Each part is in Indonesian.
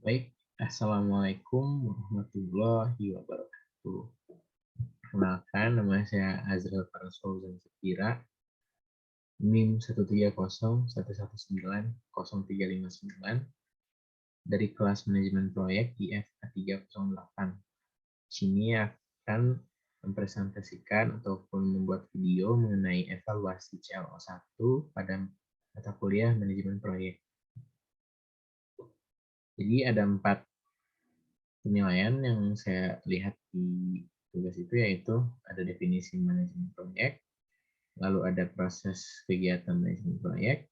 Baik, Assalamualaikum warahmatullahi wabarakatuh. Perkenalkan, nama saya Azril Fauzan Sapira, NIM 130119039 dari kelas manajemen proyek IFK 308. Di sini akan mempresentasikan ataupun membuat video mengenai evaluasi CLO1 pada mata kuliah manajemen proyek. Jadi ada 4 penilaian yang saya lihat di tugas itu, yaitu ada definisi manajemen proyek, lalu ada proses kegiatan manajemen proyek,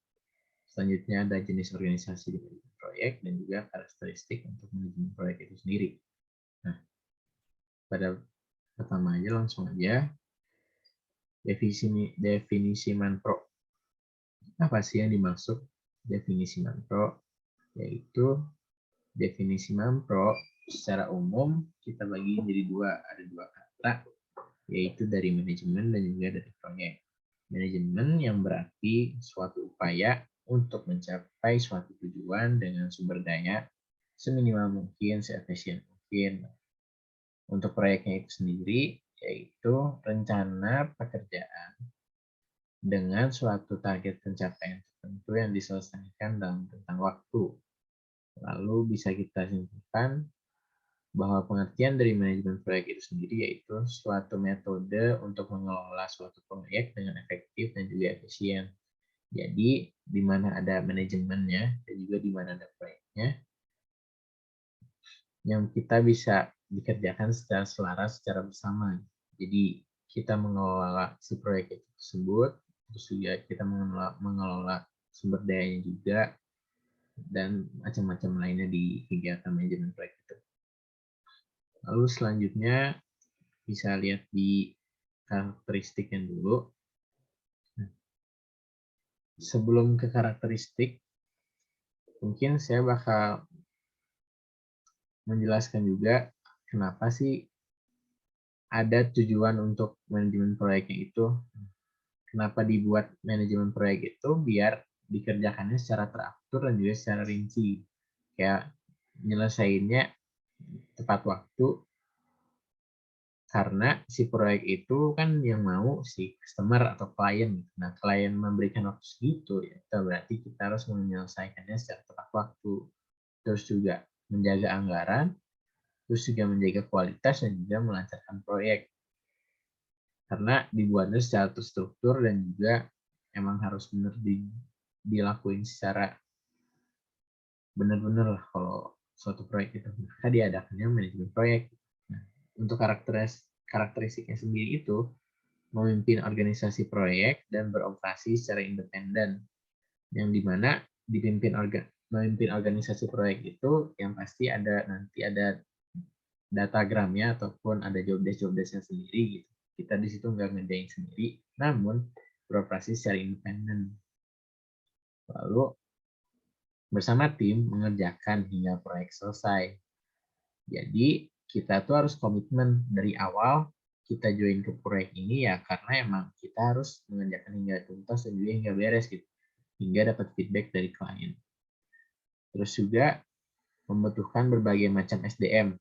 selanjutnya ada jenis organisasi di manajemen proyek, dan juga karakteristik untuk manajemen proyek itu sendiri. Nah, pada pertama aja langsung aja, definisi manpro. Apa sih yang dimaksud definisi manpro? Yaitu definisi manpro secara umum kita bagi menjadi ada dua kata, yaitu dari manajemen dan juga dari proyek. Manajemen yang berarti suatu upaya untuk mencapai suatu tujuan dengan sumber daya seminimal mungkin, seefisien mungkin. Untuk proyeknya itu sendiri, yaitu rencana pekerjaan dengan suatu target pencapaian tertentu yang diselesaikan dalam rentang waktu. Lalu bisa kita simpulkan bahwa pengertian dari manajemen proyek itu sendiri yaitu suatu metode untuk mengelola suatu proyek dengan efektif dan juga efisien. Jadi, di mana ada manajemennya dan juga di mana ada proyeknya, yang kita bisa dikerjakan secara selaras, secara bersama. Jadi, kita mengelola si proyek itu tersebut, terus juga kita mengelola sumber dayanya juga, dan macam-macam lainnya di kegiatan manajemen proyek itu. Lalu selanjutnya bisa lihat di karakteristiknya dulu. Sebelum ke karakteristik, mungkin saya bakal menjelaskan juga kenapa sih ada tujuan untuk manajemen proyeknya itu. Kenapa dibuat manajemen proyek itu biar dikerjakannya secara teratur dan juga secara rinci. Kayak nyelesainnya tepat waktu, karena si proyek itu kan yang mau si customer atau klien. Nah, klien memberikan waktu segitu, ya berarti kita harus menyelesaikannya secara tepat waktu. Terus juga menjaga anggaran, terus juga menjaga kualitas dan juga melancarkan proyek. Karena dibuatnya secara terstruktur dan juga emang harus benar dilakuin secara benar-benar lah kalau suatu proyek itu. Maka diadakannya manajemen proyek. Nah, untuk karakteristiknya sendiri itu memimpin organisasi proyek dan beroperasi secara independen, yang dimana memimpin organisasi proyek itu yang pasti nanti ada datagramnya ataupun ada jobdesk-jobdesknya sendiri gitu. Kita di situ nggak ngerjain sendiri, namun beroperasi secara independen. Lalu bersama tim mengerjakan hingga proyek selesai. Jadi kita tuh harus komitmen dari awal kita join ke proyek ini ya karena emang kita harus mengerjakan hingga tuntas dan juga hingga beres gitu, hingga dapat feedback dari klien. Terus juga membutuhkan berbagai macam SDM.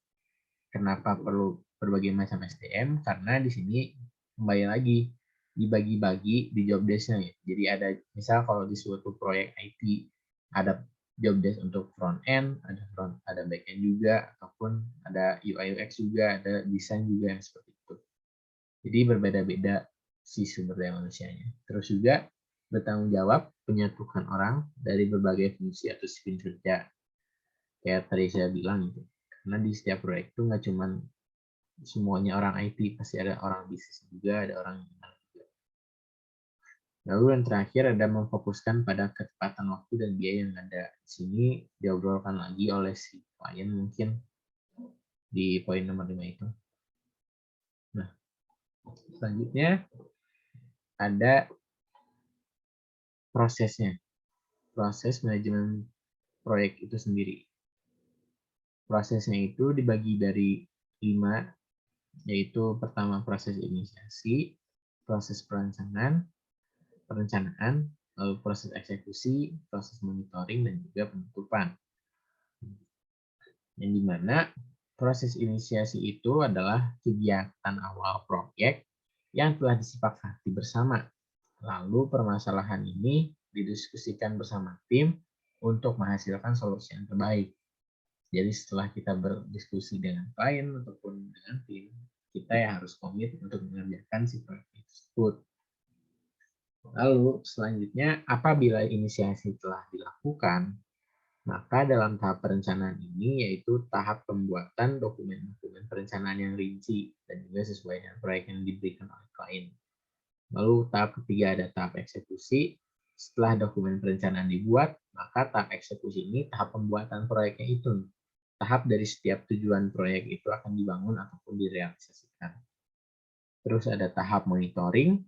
Kenapa perlu berbagai macam SDM? Karena di sini kembali lagi dibagi-bagi di job desk-nya ya. Jadi ada misal kalau di suatu proyek IT ada job desk untuk front end, ada back end juga, ataupun ada UI UX juga, ada desain juga yang seperti itu. Jadi berbeda-beda si sumber daya manusianya. Terus juga bertanggung jawab menyatukan orang dari berbagai fungsi atau skill kerja. Kayak tadi saya bilang gitu. Karena di setiap proyek itu nggak cuma semuanya orang IT, pasti ada orang bisnis juga, ada orang juga. Lalu yang terakhir ada memfokuskan pada ketepatan waktu dan biaya yang ada. Di sini diobrolkan lagi oleh si klien mungkin di poin nomor 5 itu. Nah, selanjutnya ada prosesnya. Proses manajemen proyek itu sendiri. Prosesnya itu dibagi dari 5, yaitu pertama proses inisiasi, proses perencanaan, lalu proses eksekusi, proses monitoring, dan juga penutupan. yang dimana proses inisiasi itu adalah kegiatan awal proyek yang telah disepakati bersama. Lalu permasalahan ini didiskusikan bersama tim untuk menghasilkan solusi yang terbaik. Jadi setelah kita berdiskusi dengan klien ataupun dengan tim, kita ya harus komit untuk mengerjakan si proyek tersebut. Lalu selanjutnya, apabila inisiasi telah dilakukan, maka dalam tahap perencanaan ini yaitu tahap pembuatan dokumen-dokumen perencanaan yang rinci dan juga sesuai dengan proyek yang diberikan oleh klien. Lalu tahap ketiga ada tahap eksekusi. Setelah dokumen perencanaan dibuat, maka tahap eksekusi ini tahap pembuatan proyeknya itu. Tahap dari setiap tujuan proyek itu akan dibangun ataupun direalisasikan. Terus ada tahap monitoring.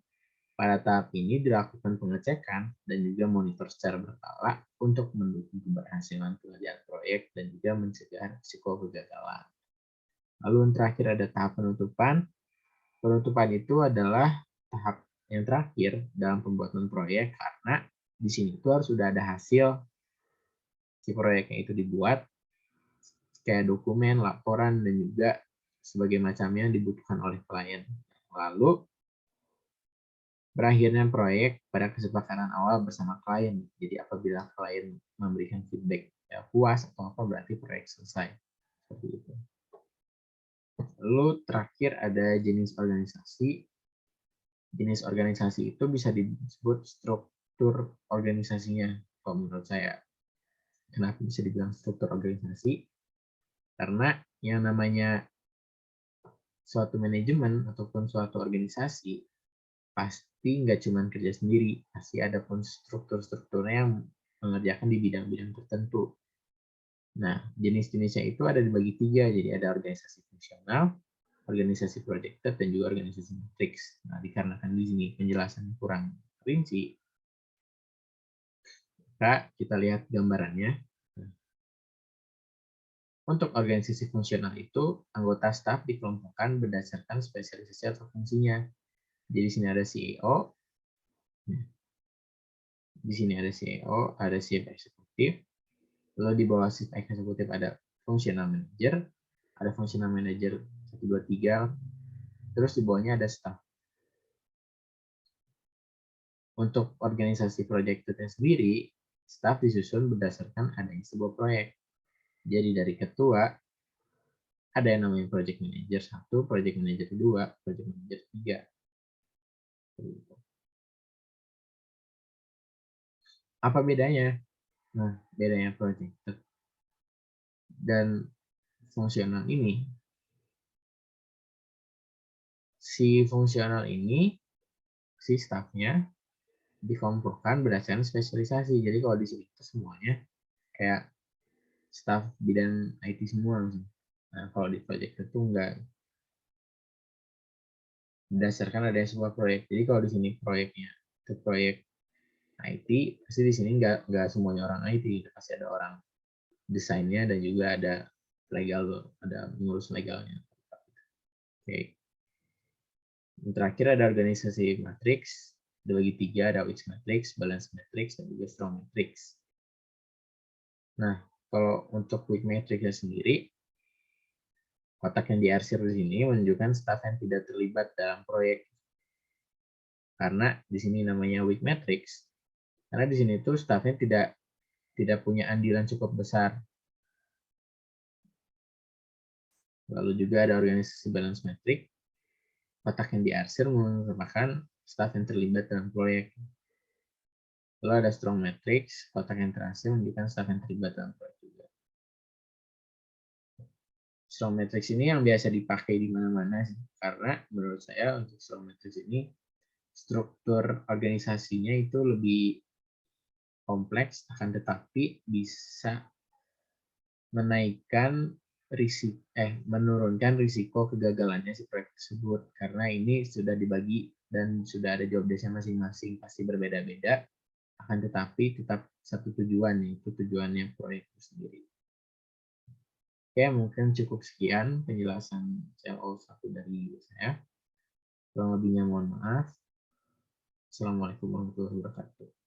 Pada tahap ini dilakukan pengecekan dan juga monitor secara berkala untuk mendukung keberhasilan pengerjaan proyek dan juga mencegah risiko kegagalan. Lalu yang terakhir ada tahap penutupan. Penutupan itu adalah tahap yang terakhir dalam pembuatan proyek karena di sini itu harus sudah ada hasil si proyeknya itu dibuat, kayak dokumen, laporan, dan juga sebagai macamnya yang dibutuhkan oleh klien. Lalu berakhirnya proyek pada kesepakatan awal bersama klien. Jadi apabila klien memberikan feedback ya, puas atau apa berarti proyek selesai. Seperti itu. Lalu terakhir ada jenis organisasi. Jenis organisasi itu bisa disebut struktur organisasinya. Kalau menurut saya, kenapa bisa dibilang struktur organisasi? Karena yang namanya suatu manajemen ataupun suatu organisasi pasti nggak cuma kerja sendiri, pasti ada pun struktur-strukturnya yang mengerjakan di bidang-bidang tertentu. Nah, jenis-jenisnya itu ada dibagi 3, jadi ada organisasi fungsional, organisasi projected, dan juga organisasi matrix. Nah, dikarenakan di sini penjelasan kurang rinci, maka kita lihat gambarannya. Untuk organisasi fungsional itu, anggota staf dikelompokkan berdasarkan spesialisasi atau fungsinya. Jadi di sini ada CEO, di sini ada CEO, ada chief eksekutif, lalu di bawah chief eksekutif ada functional manager, ada functional manager 1, 2, 3, terus di bawahnya ada staff. Untuk organisasi projectednya sendiri, staff disusun berdasarkan adanya sebuah proyek. Jadi dari ketua, ada yang namanya project manager 1, project manager 2, project manager 3. Apa bedanya? Nah, bedanya projected dan fungsional ini, si fungsional ini, si staffnya dikelompokkan berdasarkan spesialisasi. Jadi kalau di sini semuanya kayak staff bidang IT semua. Nah, kalau di project itu enggak, berdasarkan ada sebuah proyek. Jadi kalau di sini proyeknya itu proyek IT, pasti di sini enggak semuanya orang IT, pasti ada orang desainnya dan juga ada legal, ada pengurus legalnya. Oke. Yang terakhir ada organisasi matrix, dibagi 3, ada weak matrix, balance matrix, dan juga strong matrix. Nah, kalau untuk weak matrix sendiri, kotak yang diarsir di sini menunjukkan staf yang tidak terlibat dalam proyek. Karena di sini namanya weak matrix, karena di sini tuh stafnya tidak punya andilan cukup besar. Lalu juga ada organisasi balance matrix, kotak yang diarsir merupakan staf yang terlibat dalam proyek. Lalu ada strong matrix, kotak yang terakhir menunjukkan staf yang terlibat dalam proyek juga. Strong matrix ini yang biasa dipakai di mana-mana sih, karena menurut saya untuk strong matrix ini struktur organisasinya itu lebih kompleks, akan tetapi bisa menurunkan risiko kegagalannya si proyek tersebut, karena ini sudah dibagi dan sudah ada job desk-nya masing-masing, pasti berbeda-beda, akan tetapi tetap satu tujuan, yaitu tujuannya proyek itu sendiri. Oke, mungkin cukup sekian penjelasan CLO1 dari saya. Kurang lebihnya mohon maaf. Assalamualaikum warahmatullahi wabarakatuh.